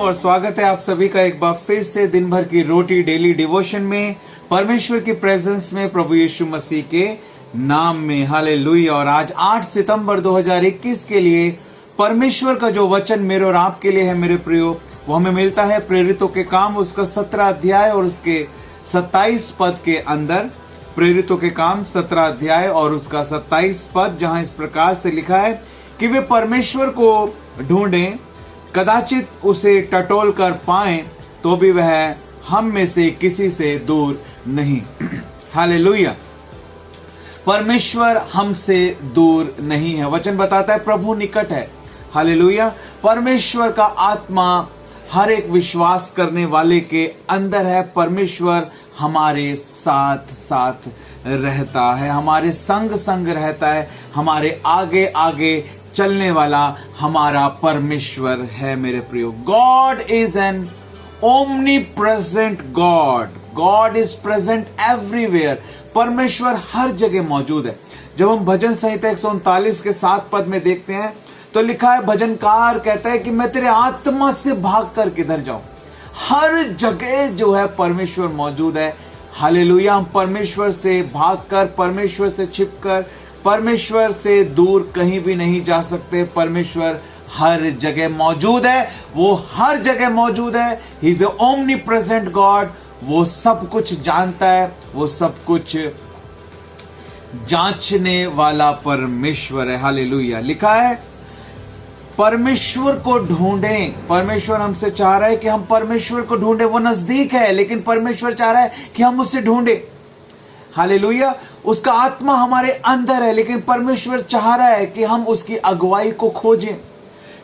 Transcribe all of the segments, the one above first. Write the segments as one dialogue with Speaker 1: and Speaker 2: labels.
Speaker 1: और स्वागत है आप सभी का एक बार फिर से दिन भर की रोटी डेली डिवोशन में, परमेश्वर की प्रेजेंस में, प्रभु यीशु मसीह के नाम में। हालेलुया। और आज 8 सितंबर 2021 के लिए परमेश्वर का जो वचन मेरे और आपके लिए है मेरे प्रियो, वो हमें मिलता है प्रेरितों के काम उसका 17 अध्याय और उसके 27 पद के अंदर। प्रेरितों के काम 17 अध्याय और उसका 27 पद, जहां इस प्रकार से लिखा है कि वे परमेश्वर को ढूंढें, कदाचित उसे टटोल कर पाएं, तो भी वह हम में से किसी से दूर नहीं। हालेलुया। परमेश्वर हमसे दूर नहीं है। वचन बताता है प्रभु निकट है। हालेलुया। परमेश्वर का आत्मा हर एक विश्वास करने वाले के अंदर है। परमेश्वर हमारे साथ साथ रहता है, हमारे संग संग रहता है, हमारे आगे आगे चलने वाला हमारा परमेश्वर है मेरे प्रियो। God is an omni present God. God is present everywhere. परमेश्वर हर जगह मौजूद है। जब हम भजन संहिता 139 के 7 पद में देखते हैं तो लिखा है, भजनकार कहता है कि मैं तेरे आत्मा से भाग कर किधर जाऊं। हर जगह जो है परमेश्वर मौजूद है। हालेलुया। हम परमेश्वर से भागकर, परमेश्वर से छिपकर, परमेश्वर से दूर कहीं भी नहीं जा सकते। परमेश्वर हर जगह मौजूद है। वो हर जगह मौजूद है। He is a omni present God. वो सब कुछ जानता है, वो सब कुछ जांचने वाला परमेश्वर है। हालेलुया। लिखा है परमेश्वर को ढूंढें। परमेश्वर हमसे चाह रहा है कि हम परमेश्वर को ढूंढें। वो नजदीक है, लेकिन परमेश्वर चाह रहा है कि हम उससे ढूंढें। हालेलुया। उसका आत्मा हमारे अंदर है, लेकिन परमेश्वर चाह रहा है कि हम उसकी अगुवाई को खोजें।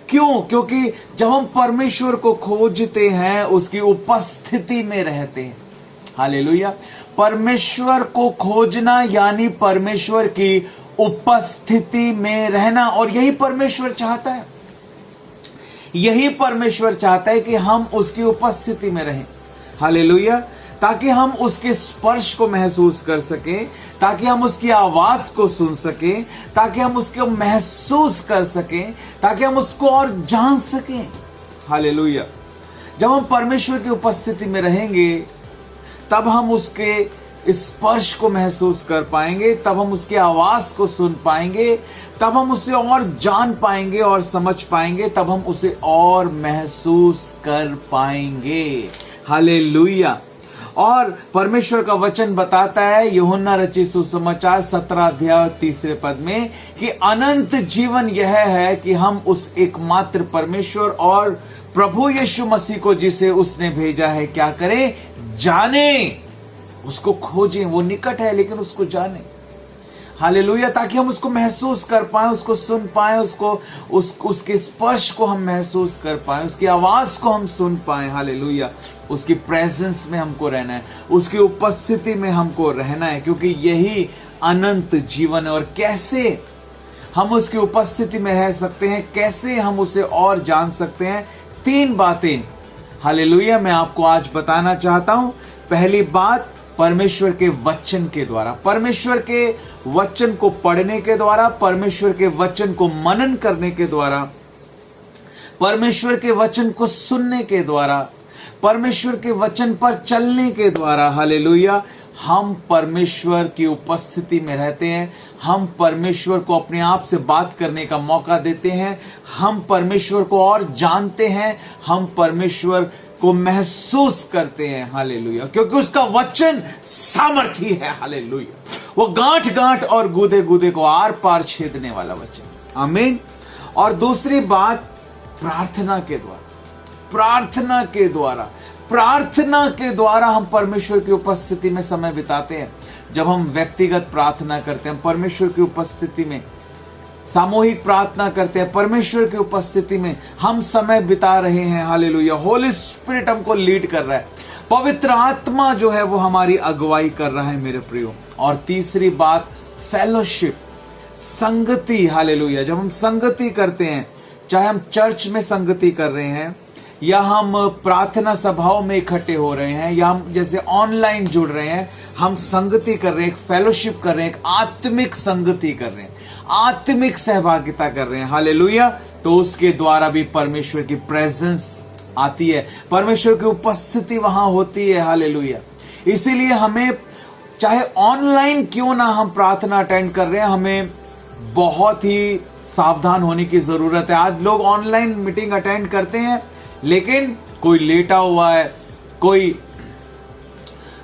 Speaker 1: क्यों? क्योंकि जब हम परमेश्वर को खोजते हैं, उसकी उपस्थिति में रहते हैं। हालेलुया। परमेश्वर को खोजना यानी परमेश्वर की उपस्थिति में रहना, और यही परमेश्वर चाहता है। यही परमेश्वर चाहता है कि हम उसकी उपस्थिति में रहें। हालेलुया। ताकि हम उसके स्पर्श को महसूस कर सकें, ताकि हम उसकी आवाज को सुन सकें, ताकि हम उसको महसूस कर सकें, ताकि हम उसको और जान सकें। हालेलुया। जब हम परमेश्वर की उपस्थिति में रहेंगे, तब हम उसके स्पर्श को महसूस कर पाएंगे, तब हम उसकी आवाज को सुन पाएंगे, तब हम उसे और जान पाएंगे और समझ पाएंगे, तब हम उसे और महसूस कर पाएंगे। हालेलुया। और परमेश्वर का वचन बताता है यूहन्ना रचित सुसमाचार 17 अध्याय 3 पद में कि अनंत जीवन यह है कि हम उस एकमात्र परमेश्वर और प्रभु यीशु मसीह को, जिसे उसने भेजा है, क्या करें? जाने, उसको खोजें। वो निकट है, लेकिन उसको जाने। हालेलुया। ताकि हम उसको महसूस कर पाएं, उसको सुन पाएं, उसके स्पर्श को हम महसूस कर पाएं, उसकी आवाज को हम सुन पाएं। हालेलुया। उसकी प्रेजेंस में हमको रहना है, उसकी उपस्थिति में हमको रहना है, क्योंकि यही अनंत जीवन है। और कैसे हम उसकी उपस्थिति में रह सकते हैं, कैसे हम उसे और जान सकते हैं? 3 बातें हालेलुया मैं आपको आज बताना चाहता हूं। पहली बात, परमेश्वर के वचन के द्वारा, परमेश्वर के वचन को पढ़ने के द्वारा, परमेश्वर के वचन को मनन करने के द्वारा, परमेश्वर के वचन को सुनने के द्वारा, परमेश्वर के वचन पर चलने के द्वारा, हालेलुया, हम परमेश्वर की उपस्थिति में रहते हैं। हम परमेश्वर को अपने आप से बात करने का मौका देते हैं। हम परमेश्वर को और जानते हैं। हम परमेश्वर को महसूस करते हैं। हालेलुया। क्योंकि उसका वचन सामर्थी है। हालेलुया। वो गांठ गांठ और गूदे गूदे को आर पार छेदने वाला वचन। आमीन। और दूसरी बात, प्रार्थना के द्वारा, प्रार्थना के द्वारा, प्रार्थना के द्वारा हम परमेश्वर की उपस्थिति में समय बिताते हैं। जब हम व्यक्तिगत प्रार्थना करते हैं, परमेश्वर की उपस्थिति में सामूहिक प्रार्थना करते हैं, परमेश्वर की उपस्थिति में हम समय बिता रहे हैं। हालेलुया। होली स्पिरिट हमको लीड कर रहा है। पवित्र आत्मा जो है वो हमारी अगुवाई कर रहा है मेरे प्रियो। और तीसरी बात, फेलोशिप, संगति। हालेलुया। जब हम संगति करते हैं, चाहे हम चर्च में संगति कर रहे हैं, या हम प्रार्थना सभाओं में इकट्ठे हो रहे हैं, या हम जैसे ऑनलाइन जुड़ रहे हैं, हम संगति कर रहे हैं, एक फेलोशिप कर रहे हैं, एक आत्मिक संगति कर रहे हैं, आत्मिक सहभागिता कर रहे हैं। हालेलुया। तो उसके द्वारा भी परमेश्वर की प्रेजेंस आती है, परमेश्वर की उपस्थिति वहां होती है। हालेलुया। इसीलिए हमें चाहे ऑनलाइन क्यों ना हम प्रार्थना अटेंड कर रहे हैं, हमें बहुत ही सावधान होने की जरूरत है। आज लोग ऑनलाइन मीटिंग अटेंड करते हैं, लेकिन कोई लेटा हुआ है,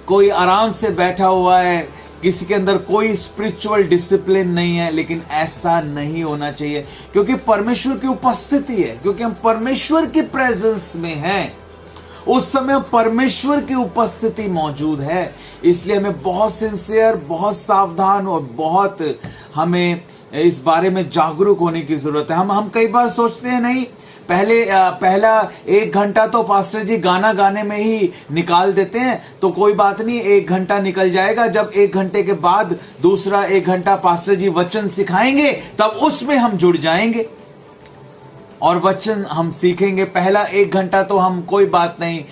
Speaker 1: कोई आराम से बैठा हुआ है, किसी के अंदर कोई स्पिरिचुअल डिसिप्लिन नहीं है। लेकिन ऐसा नहीं होना चाहिए, क्योंकि परमेश्वर की उपस्थिति है, क्योंकि हम परमेश्वर की प्रेजेंस में हैं। उस समय परमेश्वर की उपस्थिति मौजूद है। इसलिए हमें बहुत सिंसियर, बहुत सावधान और बहुत हमें इस बारे में जागरूक होने की जरूरत है। हम कई बार सोचते हैं नहीं, पहला 1 घंटा तो पास्टर जी गाना गाने में ही निकाल देते हैं, तो कोई बात नहीं, 1 घंटा निकल जाएगा। जब 1 घंटे के बाद दूसरा 1 घंटा पास्टर जी वचन सिखाएंगे, तब उसमें हम जुड़ जाएंगे और वचन हम सीखेंगे। पहला 1 घंटा तो हम कोई बात नहीं,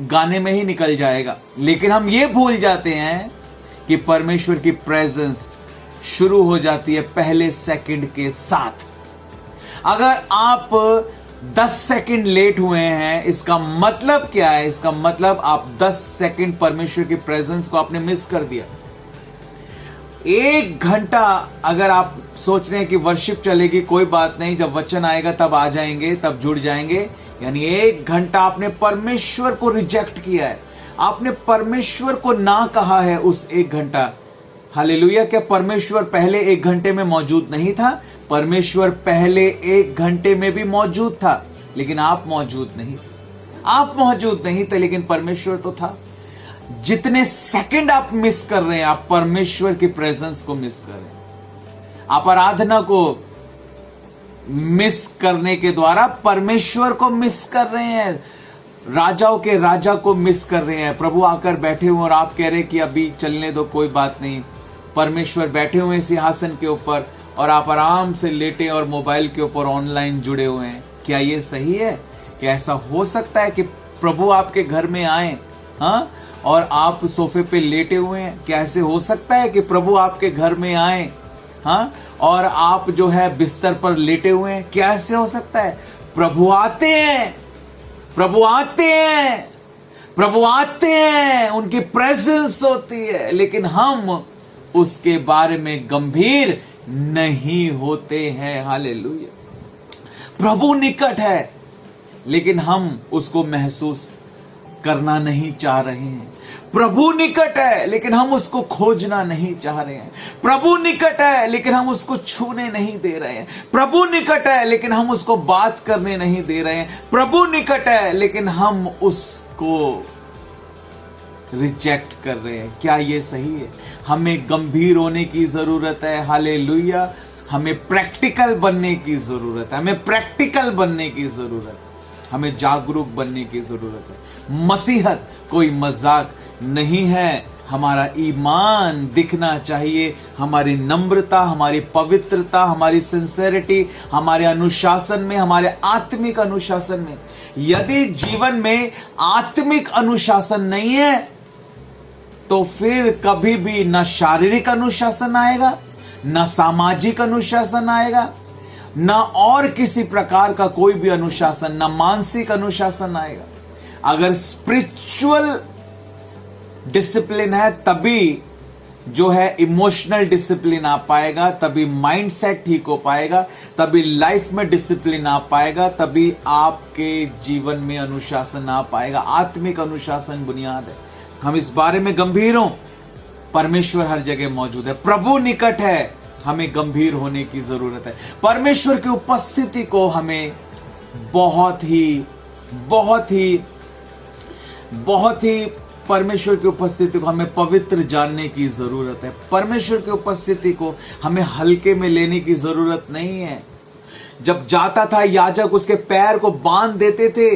Speaker 1: गाने में ही निकल जाएगा। लेकिन हम ये भूल जाते हैं कि परमेश्वर की प्रेजेंस शुरू हो जाती है पहले सेकंड के साथ। अगर आप 10 सेकंड लेट हुए हैं, इसका मतलब क्या है? इसका मतलब आप 10 सेकंड परमेश्वर की प्रेजेंस को आपने मिस कर दिया। 1 घंटा अगर आप सोच रहे हैं कि वर्शिप चलेगी, कोई बात नहीं, जब वचन आएगा तब आ जाएंगे, तब जुड़ जाएंगे, यानी 1 घंटा आपने परमेश्वर को रिजेक्ट किया है, आपने परमेश्वर को ना कहा है उस 1 घंटा। हालेलुया। क्या परमेश्वर पहले 1 घंटे में मौजूद नहीं था? परमेश्वर पहले 1 घंटे में भी मौजूद था, लेकिन आप मौजूद नहीं थे। आप मौजूद नहीं थे, लेकिन परमेश्वर तो था। जितने सेकंड आप मिस कर रहे हैं, आप परमेश्वर की प्रेजेंस को मिस कर रहे हैं। आप आराधना को मिस करने के द्वारा परमेश्वर को मिस कर रहे हैं, राजाओं के राजा को मिस कर रहे हैं। प्रभु आकर बैठे हुए और आप कह रहे हैं कि अभी चलने दो, कोई बात नहीं। परमेश्वर बैठे हुए सिंहासन के ऊपर और आप आराम से लेटे और मोबाइल के ऊपर ऑनलाइन जुड़े हुए हैं। क्या ये सही है? क्या ऐसा हो सकता है कि प्रभु आपके घर में आए, हाँ, और आप सोफे पे लेटे हुए हैं? क्या ऐसे हो सकता है कि प्रभु आपके घर में आए, हाँ, और आप जो है बिस्तर पर लेटे हुए हैं? क्या ऐसे हो सकता है? प्रभु आते हैं, प्रभु आते हैं, प्रभु आते हैं, उनकी प्रेजेंस होती है, लेकिन हम उसके बारे में गंभीर नहीं होते हैं। हालेलुया। प्रभु निकट है, लेकिन हम उसको महसूस करना नहीं चाह रहे हैं। प्रभु निकट है, लेकिन हम उसको खोजना नहीं चाह रहे हैं। प्रभु निकट है, लेकिन हम उसको छूने नहीं दे रहे हैं। प्रभु निकट है, लेकिन हम उसको बात करने नहीं दे रहे हैं। प्रभु निकट है, लेकिन हम उसको रिजेक्ट कर रहे हैं। क्या ये सही है? हमें गंभीर होने की जरूरत है। हालेलुया। हमें प्रैक्टिकल बनने की जरूरत है, हमें प्रैक्टिकल बनने की जरूरत है, हमें जागरूक बनने की जरूरत है। मसीहत कोई मजाक नहीं है। हमारा ईमान दिखना चाहिए, हमारी नम्रता, हमारी पवित्रता, हमारी सिंसेरिटी, हमारे अनुशासन में, हमारे आत्मिक अनुशासन में। यदि जीवन में आत्मिक अनुशासन नहीं है, तो फिर कभी भी ना शारीरिक अनुशासन आएगा, ना सामाजिक अनुशासन आएगा, ना और किसी प्रकार का कोई भी अनुशासन, ना मानसिक अनुशासन आएगा। अगर स्पिरिचुअल डिसिप्लिन है, तभी जो है इमोशनल डिसिप्लिन आ पाएगा, तभी माइंड सेट ठीक हो पाएगा, तभी लाइफ में डिसिप्लिन आ पाएगा, तभी आपके जीवन में अनुशासन आ पाएगा। आत्मिक अनुशासन बुनियाद है। हम इस बारे में गंभीर हों। परमेश्वर हर जगह मौजूद है, प्रभु निकट है, हमें गंभीर होने की जरूरत है। परमेश्वर की उपस्थिति को हमें बहुत ही परमेश्वर की उपस्थिति को हमें पवित्र जानने की जरूरत है। परमेश्वर की उपस्थिति को हमें हल्के में लेने की जरूरत नहीं है। जब जाता था याजक, उसके पैर को बांध देते थे,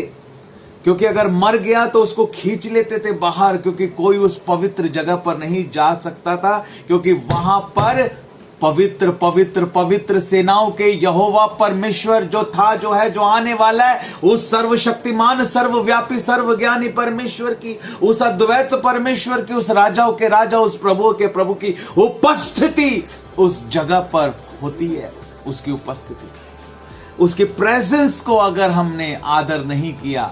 Speaker 1: क्योंकि अगर मर गया तो उसको खींच लेते थे बाहर, क्योंकि कोई उस पवित्र जगह पर नहीं जा सकता था, क्योंकि वहां पर पवित्र पवित्र पवित्र सेनाओं के यहोवा परमेश्वर जो था, जो है, जो आने वाला है, उस सर्वशक्तिमान, सर्वव्यापी, सर्वज्ञानी परमेश्वर की, उस अद्वैत परमेश्वर की, उस राजाओं के राजा, उस प्रभुओं के प्रभु की उपस्थिति उस जगह पर होती है। उसकी उपस्थिति, उसकी प्रेजेंस को अगर हमने आदर नहीं किया,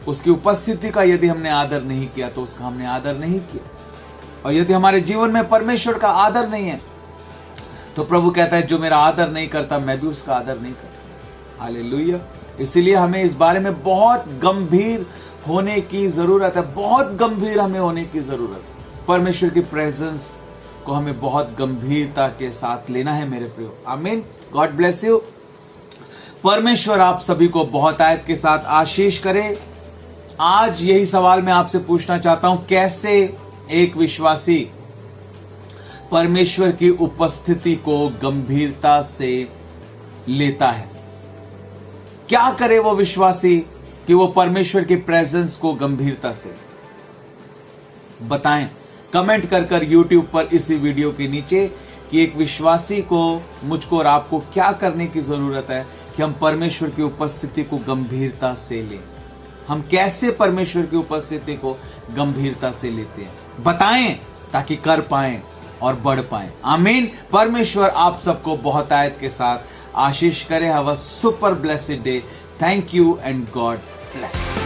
Speaker 1: उसकी उपस्थिति का यदि हमने आदर नहीं किया तो उसका हमने आदर नहीं किया। और यदि हमारे जीवन में परमेश्वर का आदर नहीं है तो प्रभु कहता है जो मेरा आदर नहीं करता मैं भी उसका आदर नहीं करता। हालेलुया। इसीलिए हमें इस बारे में बहुत गंभीर होने की जरूरत है, बहुत गंभीर हमें होने की जरूरत है। परमेश्वर की प्रेजेंस को हमें बहुत गंभीरता के साथ लेना है मेरे प्रियो। आमीन। God bless you. परमेश्वर आप सभी को बहुत आयत के साथ आशीष करे। आज यही सवाल मैं आपसे पूछना चाहता हूं, कैसे एक विश्वासी परमेश्वर की उपस्थिति को गंभीरता से लेता है? क्या करे वो विश्वासी कि वो परमेश्वर की प्रेजेंस को गंभीरता से बताएं। कमेंट कर YouTube पर इसी वीडियो के नीचे कि एक विश्वासी को, मुझको और आपको क्या करने की जरूरत है कि हम परमेश्वर की उपस्थिति को गंभीरता से लें। हम कैसे परमेश्वर की उपस्थिति को गंभीरता से लेते हैं, बताएं ताकि कर पाएं और बढ़ पाएं। आमीन। परमेश्वर आप सबको बहुत आयत के साथ आशीष करे। Have a super blessed day. Thank you and God bless.